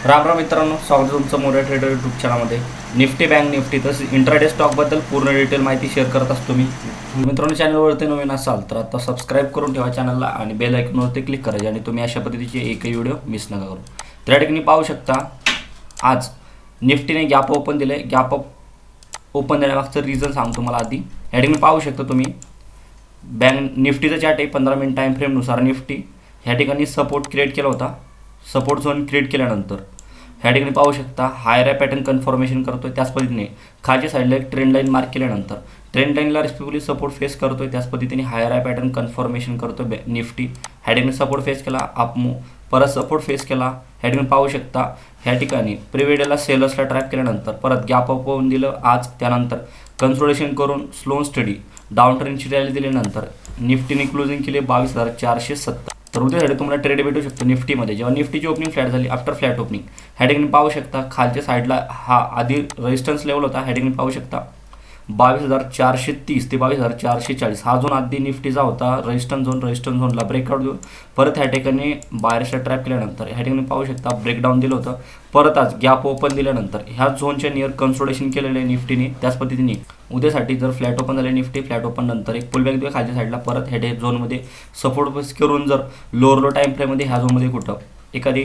राम राम मित्रांनो, स्वागत आहे तुमचं मोऱ्या ट्रेडर यूट्यूब चॅनलमध्ये. निफ्टी बँक निफ्टी तसंच इंट्राडे स्टॉकबद्दल पूर्ण डिटेल माहिती शेअर करत असतो मी. मित्रांनो, चॅनलवरती नवीन असाल तर आता सबस्क्राईब करून ठेवा चॅनलला आणि बेल आयकॉनवरती क्लिक करायचे आणि तुम्ही अशा पद्धतीचे एकही व्हिडिओ मिस नका करू. तर या ठिकाणी पाहू शकता आज निफ्टीने गॅप ओपन दिले. गॅप ओपन देण्यामागचं रिझन सांगतो मला आधी. या ठिकाणी पाहू शकता तुम्ही बँक निफ्टीचा चार्ट आहे 15 मिनिट टाईम फ्रेमनुसार. निफ्टी ह्या ठिकाणी सपोर्ट क्रिएट केला होता. सपोर्ट झोन क्रिएट केल्यानंतर ह्या ठिकाणी पाहू शकता हायर पॅटर्न कन्फर्मेशन करतोय. त्याच पद्धतीने खालच्या साईडला एक ट्रेंड लाईन मार्क केल्यानंतर ट्रेंड लाईनला रिस्पेक्टिव्हली सपोर्ट फेस करतोय. त्याच पद्धतीने हायर पॅटर्न कन्फर्मेशन करतोय निफ्टी. ह्या ठिकाणी सपोर्ट फेस केला, अप मूव, परत सपोर्ट फेस केला. ह्या ठिकाणी पाहू शकता ह्या ठिकाणी प्रिव्हिडेला सेलर्सला ट्रॅप केल्यानंतर परत गॅप अप होऊन दिलं आज. त्यानंतर कन्सोलिडेशन करून स्लो स्टडी डाऊन ट्रेंडची रॅली दिल्यानंतर निफ्टीने क्लोजिंग केले 22,470. तर उद्यासाठी तुम्हाला ट्रेड भेटू शकतो निफ्टीमध्ये. जेव्हा निफ्टीची ओपनिंग फ्लॅट झाली आफ्टर फ्लॅट ओपनिंग ह्या ठिकाणी पाहू शकता खालच्या साईडला हा आधी रेजिस्टन्स लेवल होता. ह्या ठिकाणी पाहू शकता 22,430 ते 22,440 हा झोन आधी निफ्टीचा होता. रेजिस्टन्स झोनला ब्रेकआउट देऊन परत ह्या ठिकाणी बायर्सला ट्रॅप केल्यानंतर ह्या ठिकाणी पाहू शकता ब्रेकडाऊन दिलं होतं. परत आज गॅप ओपन दिल्यानंतर ह्या झोनच्या नियर कन्सोलिडेशन केलेलं आहे निफ्टीने. त्याच पद्धतीने उद्यासाठी जर फ्लॅट ओपन झाले निफ्टी, फ्लॅट ओपन नंतर एक पुलबॅक देऊ खालच्या साईडला, परत ह्या झोनमध्ये सपोर्ट बेस करून जर लोअर लो टाईम फ्रेममध्ये ह्या झोनमध्ये कुठं एखादी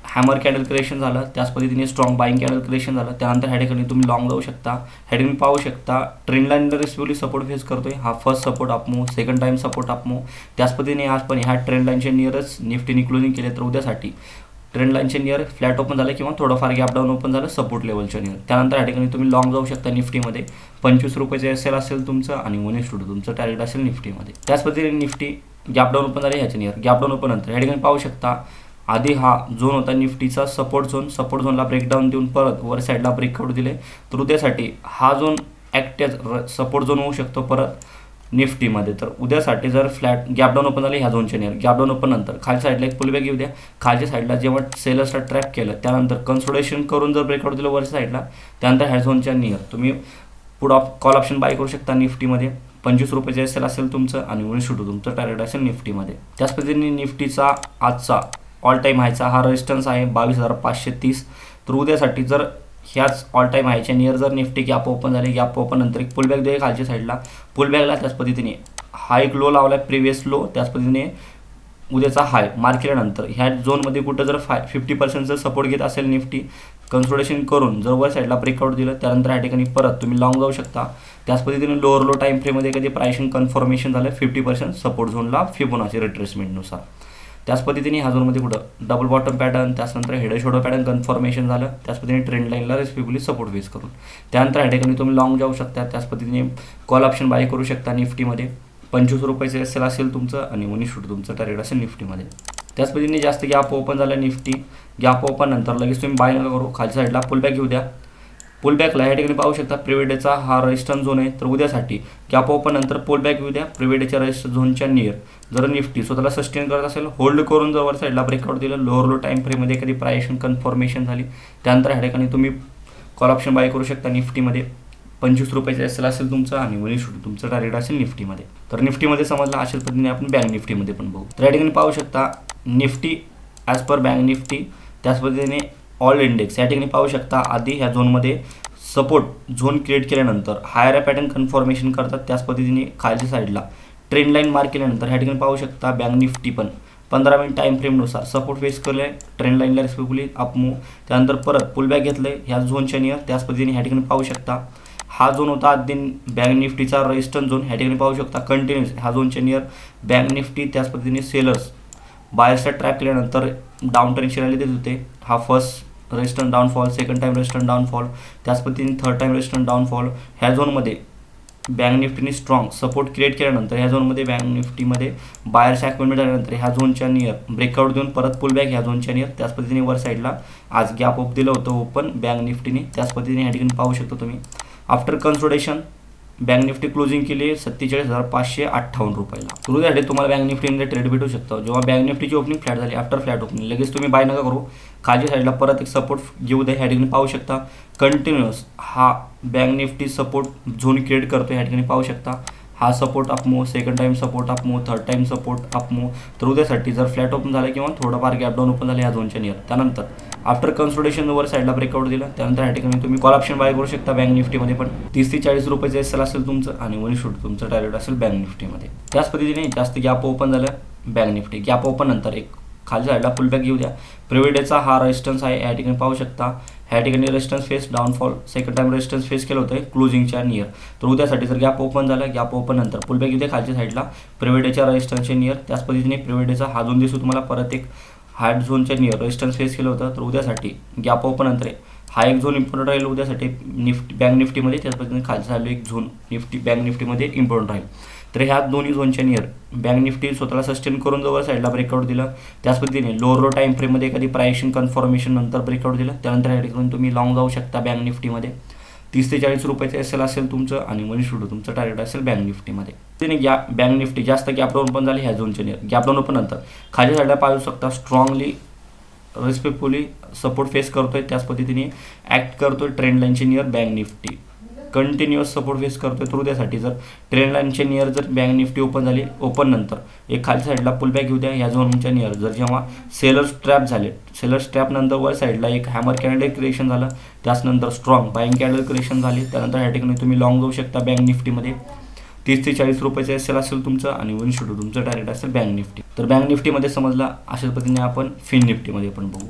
हॅमर कॅन्डल क्रिएशन झालं, त्याच पद्धतीने स्ट्रॉंग बाईंग कॅन्डल क्रिएशन झालं, त्यानंतर ह्या ठिकाणी तुम्ही लॉंग जाऊ शकता. ह्या ठिकाणी पाहू शकता ट्रेंड लाईनला रिस्पेक्टिव्हली सपोर्ट फेस करतोय. हा first support up move, second time support up move. त्याच पद्धतीने आज पण ह्या ट्रेंड लाईनच्या नियरच निफ्टीने क्लोजिंग केले. तर उद्यासाठी ट्रेंड लाईनच्या नियर फ्लॅट ओपन झालं किंवा थोडंफार गॅप डाऊन ओपन झालं सपोर्ट लेवलच्या नियर. त्यानंतर या ठिकाणी तुम्ही लॉंग जाऊ शकता निफ्टीमध्ये. 25 रुपयाचे एस एल असेल तुमचं आणि 19 तुमचं टार्गेट असेल निफ्टीमध्ये. त्याच पद्धतीने निफ्टी गॅप डाऊन ओपन झाले ह्याच्या नियर. गॅप डाऊन ओपन नंतर या ठिकाणी पाहू शकता आधी हा झोन होता निफ्टीचा सपोर्ट झोनला ब्रेकडाऊन देऊन परत वर साईडला ब्रेकआउट दिले. तर उद्यासाठी हा झोन ॲक्ट सपोर्ट झोन होऊ शकतो परत निफ्टीमध्ये. तर उद्यासाठी जर फ्लॅट गॅप डाऊन ओपन झाले ह्या झोनच्या नियर, गॅप डाऊन ओपन नंतर खालच्या साईडला एक पुलबॅक येऊ द्या. खालच्या साईडला जेव्हा सेलर्सला ट्रॅप केलं त्यानंतर कन्सोलिडेशन करून जर ब्रेकआउट दिलं वरच्या साईडला, त्यानंतर ह्या झोनच्या नियर तुम्ही कॉल ऑप्शन बाय करू शकता निफ्टीमध्ये. 25 रुपयाचे एस एल असेल तुमचं आणि 19 तुमचं टार्गेट असेल निफ्टीमध्ये. त्याच पद्धतीने निफ्टीचा आजचा ऑल टाईम हायचा हा रेजिस्टन्स आहे 22,530. तर उद्यासाठी जर ह्याच ऑल टाईम हायच्या नियर जर निफ्टी गॅप ओपन झाली, गॅप ओपन नंतर एक पुलबॅक देईल खालच्या साईडला, पुलबॅकला त्याच पद्धतीने हा एक लो लावला प्रिव्हियस लो, त्याच पद्धतीने उद्याचा हाय मार्क केल्यानंतर ह्या झोनमध्ये कुठं जर 50% सपोर्ट घेत असेल निफ्टी, कन्सोलिडेशन करून जर वर साईडला ब्रेकआउट दिलं त्यानंतर ह्या ठिकाणी परत तुम्ही लॉंग जाऊ शकता. त्याच पद्धतीने लोअर लो टाईम फ्रेममध्ये कधी प्राइसिंग कन्फर्मेशन झालं 50% सपोर्ट झोनला फिबोनाची रिट्रेसमेंटनुसार. त्याच पद्धतीने ह्या झोनमध्ये कुठं डबल बॉटम पॅटर्न, त्याचनंतर हेड शोडो पॅटर्न कन्फर्मेशन झालं. त्याच पद्धतीने ट्रेंड लाईनला रिस्पेक्टिव्हली सपोर्ट फेस करून त्यानंतर ह्या ठिकाणी तुम्ही लॉंग जाऊ शकता. त्याच पद्धतीने कॉल ऑप्शन बाय करू शकता निफ्टीमध्ये. 25 रुपयाचे एस एल असेल तुमचं आणि 19 तुमचं टार्गेट असेल निफ्टीमध्ये. त्याच पद्धतीने जास्त गॅप ओपन झाला निफ्टी, गॅप ओपन नंतर लगेच तुम्ही बाय नका करू. खालच्या साईडला पुलबॅक घेऊ द्या. पुलबॅकला या ठिकाणी पाहू शकता प्रिव्हिडेचा हा रेजिस्टन्स झोन आहे. तर उद्यासाठी गॅप ओपन नंतर पुलबॅक घेऊ द्या प्रिव्हिडेच्या रेजिस्टन्स झोनच्या नियर. जर निफ्टी स्वतःला सस्टेन करत असेल, होल्ड करून जर वर साईडला ब्रेकआउट दिलं, लोअर लो टाईम फ्रेममध्ये कधी प्राइसिंग कन्फर्मेशन झाली, त्यानंतर ह्या ठिकाणी तुम्ही कॉल ऑप्शन बाय करू शकता निफ्टीमध्ये. 25 रुपयाचे एस एल असेल तुमचं आणि 19 तुमचं टार्गेट असेल निफ्टीमध्ये. तर निफ्टीमध्ये समजलं. अशाच पद्धतीने आपण बँक निफ्टीमध्ये पण बघू. तर या ठिकाणी पाहू शकता Nifty as per bank Nifty, त्याच पद्धतीने ऑल इंडेक्स या ठिकाणी पाहू शकता आधी ह्या झोनमध्ये सपोर्ट झोन क्रिएट केल्यानंतर हायर पॅटर्न कन्फर्मेशन करतात. त्याच पद्धतीने खालच्या साईडला ट्रेंड लाईन मार्क केल्यानंतर ह्या ठिकाणी पाहू शकता बँक निफ्टी पण 15 मिनिट टाईम फ्रेमनुसार सपोर्ट फेस केलं आहे ट्रेंड लाईनला रिस्पेक्टिव्हली अप मूव. त्यानंतर परत पुलबॅक घेतलं आहे ह्या झोनच्या नियर. त्याच पद्धतीने ह्या ठिकाणी पाहू शकता हा झोन होता आधी बँक निफ्टीचा रेजिस्टन्स झोन. ह्या ठिकाणी पाहू शकता कंटिन्युअस ह्या झोनच्या नियर बँक निफ्टी, त्याच पद्धतीने सेलर्स बायर्सचा ट्रॅप केल्यानंतर डाऊन ट्रेंडची रॅली देत होते. हा first resistance downfall, second time resistance downfall, त्याच पद्धतीने थर्ड टाईम रेजिस्टन्स डाऊनफॉल. ह्या झोनमध्ये बँक निफ्टीने स्ट्रॉंग सपोर्ट क्रिएट केल्यानंतर ह्या झोनमध्ये बँक निफ्टीमध्ये बायर्स ॲक्टिव्हेट झाल्यानंतर ह्या झोनच्या नियर ब्रेकआउट देऊन परत पुलबॅक ह्या झोनच्या नियर. त्याच पद्धतीने वर साईडला आज गॅप अप दिलं होतं ओपन बँक निफ्टीने. त्याच पद्धतीने ह्या ठिकाणी पाहू शकता तुम्ही after consolidation bank Nifty closing केली 47,558 रुपयाला. तर त्यासाठी तुम्हाला बँक निफ्टीमध्ये ट्रेड भेटू शकतो. जेव्हा बँक निफ्टीची ओपनिंग फ्लॅट झाली आफ्टर फ्लॅट ओपनिंग लगेच तुम्ही बाय नका करू. खालच्या साईडला परत एक सपोर्ट घेऊ द्या. ह्या ठिकाणी पाहू शकता कंटिन्युअस हा bank Nifty support zone create करतो. ह्या ठिकाणी पाहू शकता हा support up move, second time support up move, third time support up move. तर उद्यासाठी जर फ्लॅट ओपन झालं किंवा थोडंफार गॅप डाऊन ओपन झालं ह्या झोनच्या नियर, त्यानंतर आफ्टर कन्सोलिडेशन वर साईडला ब्रेकआउट दिला, त्यानंतर या ठिकाणी तुम्ही कॉल ऑप्शन बाय करू शकता बँक निफ्टीमध्ये पण. 30 ते 40 रुपयाचं एसएल असेल तुमचं आणि 1 शूट तुमचं टार्गेट असेल बँक निफ्टीमध्ये. त्याच पद्धतीने जास्त गॅप ओपन झालं बँक निफ्टी, गॅप ओपन नंतर एक खालच्या साईडला पुलबॅक घेऊ द्या. प्रिव्हिडेचा हा रेजिस्टन्स आहे, या ठिकाणी पाहू शकता. ह्या ठिकाणी resistance face downfall, second time resistance face केलं होतं क्लोजिंगच्या नियर. तर उद्यासाठी जर गॅप ओपन झालं, गॅप ओपन नंतर पुलबॅक घेऊ द्या खालच्या साईडला प्रिव्हिडेच्या रेजिस्टन्सच्या नियर. त्याच पद्धतीने प्रिव्हिडेचा हा झोन दिसतो तुम्हाला, परत एक हार्ड झोनच्या नियर रेजिस्टन्स फेस केलं होतं. तर उद्यासाठी गॅप ओपन नंतर हा एक झोन इम्पॉर्टंट राहील उद्यासाठी निफ्टी बँक निफ्टीमध्ये. त्याच पद्धतीने खालच्या साईडला एक झोन निफ्टी बँक निफ्टीमध्ये इम्पॉर्टंट राहील. तर ह्या दोन्ही झोनच्या नियर बँक निफ्टी स्वतःला सस्टेन करून जवळ साईडला ब्रेकआउट दिलं. त्याच पद्धतीने लोअर लो टाइम फ्रेममध्ये एखादी प्राइसिंग कन्फर्मेशन नंतर ब्रेकआउट दिलं, त्यानंतर या ठिकाणी तुम्ही लॉंग जाऊ शकता बँक निफ्टीमध्ये. 30 ते 40 रुपयाचं एसएल असेल तुमचं आणि 1 शूट तुमचं टार्गेट असेल बँक निफ्टीमध्ये. त्याने बँक निफ्टी जास्त गॅप डाऊन पण झाली ह्या झोनच्या नियर. गॅप डाऊन पण नंतर खाली साईडला पाहू शकता स्ट्रॉंगली रिस्पेक्टफुली सपोर्ट फेस करतोय. त्याच पद्धतीने ॲक्ट करतोय ट्रेंड लाईनच्या near bank Nifty, continuous support face करतोय. तर उद्यासाठी जर ट्रेंड लाईनच्या नियर जर बँक निफ्टी ओपन झाली, ओपन नंतर एक खालच्या साईडला पुलबॅक घेऊ द्या ह्या झोनच्या नियर. जर जेव्हा सेलर्स ट्रॅप झाले, सेलर्स ट्रॅप नंतर वर साईडला एक हॅमर कॅन्डल क्रिएशन झालं, त्याचनंतर स्ट्रॉंग बाईंग कॅन्डल क्रिएशन झाली, त्यानंतर ह्या ठिकाणी तुम्ही लॉंग जाऊ शकता बँक निफ्टीमध्ये. 30 ते 40 रुपयाचं एसएल असेल तुमचं आणि 1 शूट तुमचं टार्गेट असेल बँक निफ्टी. तर बँक निफ्टीमध्ये समजला. अशाच पद्धतीने आपण फिन निफ्टीमध्ये पण बघू.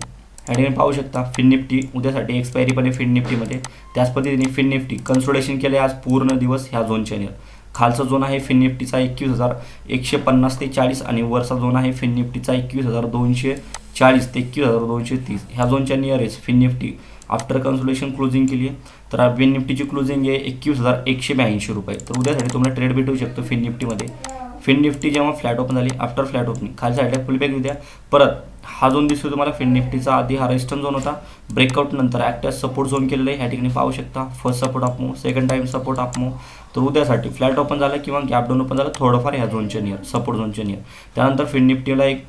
या ठिकाणी पाहू शकता फिन निफ्टी उद्यासाठी एक्सपायरी पण आहे फिन निफ्टीमध्ये. त्याच पद्धतीने फिन निफ्टी कन्सोलिडेशन केले आज पूर्ण दिवस ह्या झोनच्या नियर. खालचा झोन आहे फिन निफ्टीचा 21,150 ते 40 आणि वरचा झोन आहे फिन निफ्टीचा 21,240 ते 21,230. ह्या झोनच्या nearest Fin Nifty after consolidation closing केली आहे. तर फिन निफ्टीची क्लोजिंग आहे 21,182 रुपये. तर उद्यासाठी तुम्हाला ट्रेड भेटू शकतो फिन निफ्टीमध्ये. फिन निफ्टी जेव्हा फ्लॅट ओपन झाली, आफ्टर फ्लॅट ओपनिंग खालच्या साईडला पुलबॅक घेऊ द्या. परत हा झोन दिसतो तुम्हाला फिन निफ्टीचा, आधी हा रेजिस्टन्स झोन होता, ब्रेकआउट नंतर ॲक्ट सपोर्ट झोन केलेलं आहे. ह्या ठिकाणी पाहू शकता first support up move, second time support up move. तर उद्यासाठी फ्लॅट ओपन झालं किंवा गॅप डाऊन ओपन झालं थोडंफार ह्या झोनच्या नियर, सपोर्ट झोनच्या नियर. त्यानंतर फिन निफ्टीला एक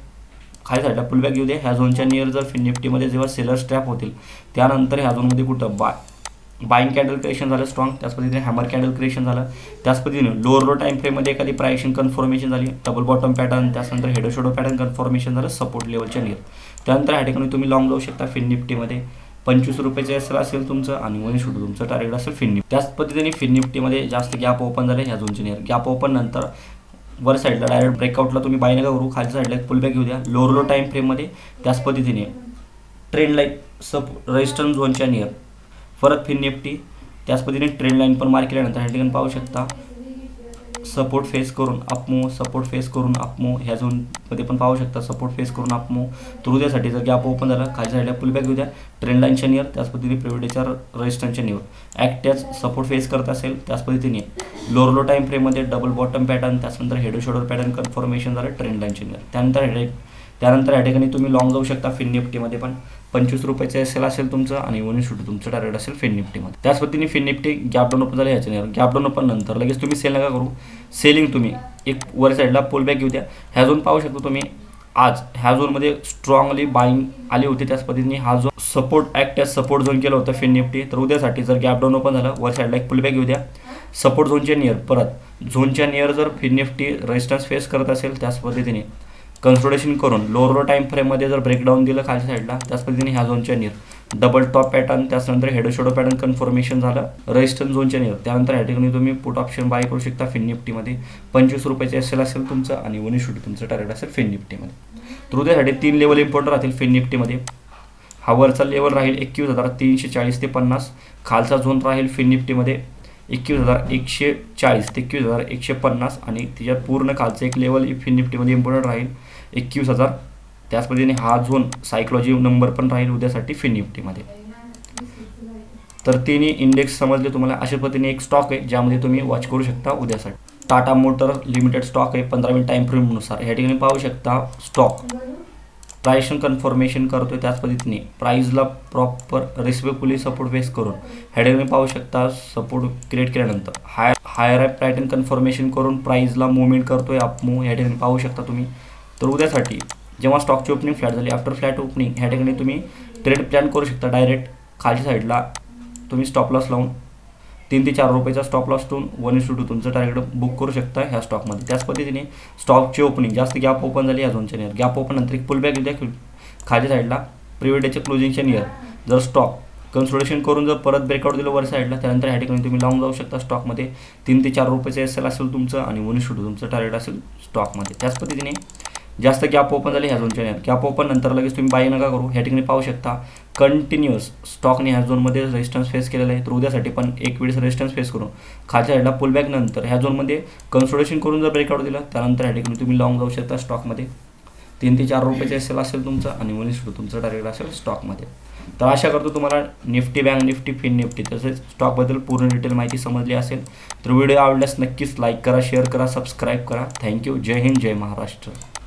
खाली साईडला पुलबॅक घेऊ द्या ह्या झोनच्या नियर. जर फिन निफ्टीमध्ये जेव्हा सेलर्स ट्रॅप होतील, त्यानंतर ह्या झोनमध्ये कुठं बाईंग कॅन्डल क्रिएशन झालं स्ट्रॉंग, त्याच पद्धतीने हॅमर कॅन्डल क्रिएशन झालं. त्याच पद्धतीने लोअर लो टाइम फ्रेममध्ये एखादी प्राइसिंग कन्फर्मेशन झाली, डबल बॉटम पॅटर्न, त्यानंतर हेडो शेडो पॅटर्न कन्फर्मेशन झालं सपोर्ट लेवलच्या नियर. त्यानंतर या ठिकाणी तुम्ही लॉंग जाऊ शकता फिन निफ्टीमध्ये. 25 रुपयाचं एसएल असेल तुमचं आणि 1 शूट तुमचं टार्गेट असेल फिन निफ्टी. त्याच पद्धतीने फिन निफ्टीमध्ये जास्त गॅप ओपन झाले ह्या झोनच्या नियर. गॅप ओपन नंतर वर साईडला डायरेक्ट ब्रेकआउटला तुम्ही बाय नका करू, खालच्या साईडला एक पुलबॅक घेऊ द्या लोअर लो टाइम फ्रेममध्ये. त्याच पद्धतीने ट्रेंड लाईन रेजिस्टन्स झोनच्या नियर परत फिन निफ्टी. त्याच पद्धतीने ट्रेंड लाईन पण मार्क केल्यानंतर ह्या ठिकाणी पाहू शकता सपोर्ट फेस करून अपमूव, सपोर्ट फेस करून अपमूव. ह्या झोनमध्ये पण पाहू शकता सपोर्ट फेस करून अपमूव. तर उद्यासाठी जर गॅप ओपन झाला, खालच्या साईडला पुलबॅक घेऊ द्या ट्रेंड लाईनच्या नियर. त्याच पद्धतीने प्रिव्हिडेच्या रेजिस्टन्सच्या near act touch support face करत असेल. त्याच पद्धतीने लोअर लो टाइम फ्रेममध्ये डबल बॉटम पॅटर्न, त्यानंतर हेडो शेडो पॅटर्न कन्फर्मेशन झालं ट्रेंड लाईनच्या नियर. त्यानंतर या ठिकाणी तुम्ही लॉंग जाऊ शकता फिन निफ्टीमध्ये पण. 25 रुपयाचं एसएल असेल तुमचं आणि 1 शूट तुमचं टार्गेट असेल फिन निफ्टीमध्ये. त्याच पद्धतीने Fin Nifty gap down open झालं ह्याच्या नियर. गॅप डाऊन ओपन नंतर लगेच तुम्ही सेल नका करू, सेलिंग तुम्ही एक वर साईडला पुलबॅक घेऊ द्या. ह्या झोन पाहू शकतो तुम्ही आज ह्या झोनमध्ये स्ट्रॉंगली बाईंग आली होती. त्याच पद्धतीने हा जो support act as support zone केलं होतं फिन निफ्टी. तर उद्यासाठी जर गॅप डाऊन ओपन झालं, वर साईडला एक पुलबॅक घेऊ द्या सपोर्ट झोनच्या नियर. परत झोनच्या नियर जर फिन निफ्टी रेजिस्टन्स फेस करत असेल, त्याच पद्धतीने कन्सोलिडेशन करून लोअर लो टाइम फ्रेममध्ये जर ब्रेकडाऊन दिलं खालच्या साईडला, त्याच पद्धतीने ह्या झोनच्या नियर डबल टॉप पॅटर्न, त्याच्यानंतर हेडो शेडो पॅटर्न कन्फर्मेशन झालं रेजिस्टन्स झोनच्या नियर. त्यानंतर या ठिकाणी तुम्ही पुट ऑप्शन बाय करू शकता फिन निफ्टीमध्ये. 25 रुपयाचे एसएल असेल तुमचं आणि 1 शूट तुमचं टार्गेट असेल फिन निफ्टीमध्ये. तर उद्यासाठी 3 लेवल इम्पॉर्टंट राहतील फिन निफ्टीमध्ये. हा वरचा लेवल राहील 21,340 ते 50. खालचा झोन राहील फिन निफ्टीमध्ये 21,140 ते 21,150 आणि तिच्यात पूर्ण खालचं एक लेवल फिन निफ्टीमध्ये इम्पॉर्टंट राहील 21,000. त्याच पद्धतीने हा झोन सायकॉलॉजी नंबर पण राहील उद्यासाठी फिन निफ्टीमध्ये. तर तिन्ही इंडेक्स समजले तुम्हाला. अशा पद्धतीने एक स्टॉक आहे ज्यामध्ये तुम्ही वॉच करू शकता उद्यासाठी. टाटा मोटर लिमिटेड स्टॉक आहे 15 मिनिट टाइम फ्रेमनुसार. ह्या ठिकाणी पाहू शकता स्टॉक प्राइस कन्फर्मेशन करतोय. त्याच पद्धतीने प्राइसला प्रॉपर रिस्पेक्टफुली सपोर्ट फेस करून ह्या ठिकाणी पाहू शकता सपोर्ट क्रिएट केल्यानंतर हायर पॅटर्न कन्फर्मेशन करून प्राइसला मुवमेंट करतोय अपमूव. ह्या ठिकाणी पाहू शकता तुम्ही. तर उद्यासाठी जेव्हा स्टॉकची ओपनिंग फ्लॅट झाली, आफ्टर फ्लॅट ओपनिंग ह्या ठिकाणी तुम्ही ट्रेड प्लॅन करू शकता. डायरेक्ट खालच्या साईडला तुम्ही स्टॉप लॉस लावून 3 ते 4 रुपयाचा स्टॉप लॉस ठेवून 1:2 तुमचं टार्गेट बुक करू शकता ह्या स्टॉकमध्ये. त्याच पद्धतीने स्टॉकची ओपनिंग जास्त गॅप ओपन झाली ह्या झोनच्या नियर, गॅप ओपन नंतर एक पुल बॅक द्या खाली साईडला प्रिव्हियस डेच्या क्लोजिंगच्या नियर. जर स्टॉक कन्सोलिडेशन करून जर परत ब्रेकआउट दिलं वर साईडला, त्यानंतर ह्या ठिकाणी तुम्ही लावून जाऊ शकता स्टॉकमध्ये. 3 ते 4 रुपयाचं एस एल असेल तुमचं आणि 1:2 तुमचं टार्गेट असेल स्टॉकमध्ये. त्याच पद्धतीने जास्त गॅप ओपन झाले ह्या झोनच्या नियर, गॅप ओपन नंतर लगेच तुम्ही बाय नका करू. ह्या ठिकाणी पाहू शकता कंटिन्युअस स्टॉकने ह्या झोनमध्ये रेजिस्टन्स फेस केलेला आहे. तर उद्यासाठी पण एक वेळेस रेजिस्टन्स फेस करून खालच्या साईडला पुलबॅक नंतर ह्या झोनमध्ये कन्सोलिडेशन करून जर ब्रेकआउट दिलं, त्यानंतर ह्या ठिकाणी तुम्ही लावून जाऊ शकता स्टॉकमध्ये. 3 ते 4 रुपयाचे एस एल असेल तुमचं आणि 1:2 तुमचं टार्गेट असेल स्टॉकमध्ये. तर आशा करतो तुम्हाला Nifty, bank Nifty, Fin Nifty तसेच स्टॉकबद्दल पूर्ण डिटेल माहिती समजली असेल. तर व्हिडिओ आवडल्यास नक्कीच लाईक करा, शेअर करा, सबस्क्राईब करा. थँक्यू. जय हिंद, जय महाराष्ट्र.